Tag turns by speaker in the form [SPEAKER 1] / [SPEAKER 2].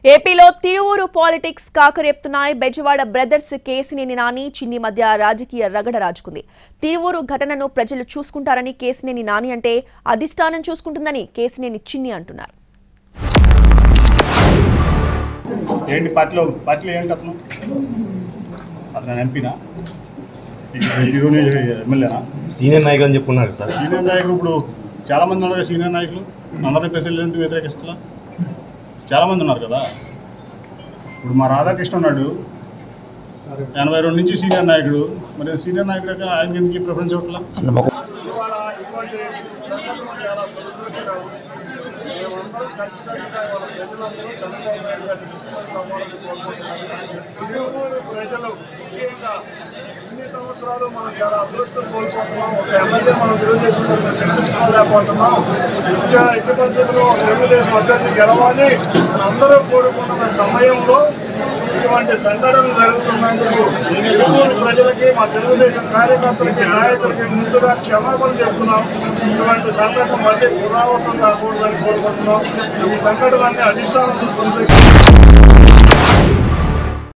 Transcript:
[SPEAKER 1] ఏపీలో Tiruvuru politics కాకరేపుతున్నాయి. Bezawada brothers Kesineni Nani చిన్ని మధ్య రాజకీయ రగడ రాజుకుంది. తిరువూరు ఘటనను ప్రజలు చూసుకుంటారని కేసినేని నాని అంటే అధిష్టానం చూసుకుంటుందని కేసినేని చిన్ని అంటున్నారు.
[SPEAKER 2] ఏంటి పార్టీలో ఏంటి అతను ఎంపీనా ఎమ్మెల్యేనా
[SPEAKER 3] సీనియర్ నాయకులు అని చెప్పుకున్నారు సార్.
[SPEAKER 2] సీనియర్ నాయకులు ఇప్పుడు చాలామంది ఉన్నారు కదా. సీనియర్ నాయకులు అందరినీ ప్రెసిడెంట్ వ్యతిరేకిస్తా చాలామంది ఉన్నారు కదా. ఇప్పుడు మా రాధాకృష్ణ ఉన్నాడు 82 నుంచి సీనియర్ నాయకుడు. మరి సీనియర్ నాయకుడు ఆయన ఎందుకు ప్రిఫరెన్స్ ఇవ్వట్లా?
[SPEAKER 4] మేమందరం ఖచ్చితంగా వాళ్ళ ప్రజలందరూ చంద్రబాబు నాయుడు గారిని ముఖ్యమంత్రి అవ్వాలని కోరుకుంటున్నాం. ప్రజలు ముఖ్యంగా ఇన్ని సంవత్సరాలు మనం చాలా అదృష్టం కోల్పోతున్నాం. ఒక ఎమ్మెల్యే మనం తెలుగుదేశం గెలిపించుకోలేకపోతున్నాం. ఇంకా ఎట్టి పరిస్థితుల్లో తెలుగుదేశం అభ్యర్థి గెలవాలి అని అందరూ కోరుకుంటున్న సమయంలో ఇటువంటి సంఘటనలు జరుగుతున్నందుకు తిరువూరు ప్రజలకి, మా తెలుగుదేశం కార్యకర్తలకి, నాయకులకి ముందుగా క్షమాపణ చెప్తున్నాం. ఇటువంటి సంఘటన మళ్ళీ పునరావృతం కాకూడదని కోరుకుంటున్నాం. ఈ సంఘటనలన్నీ అధిష్టానం చూసుకుంటే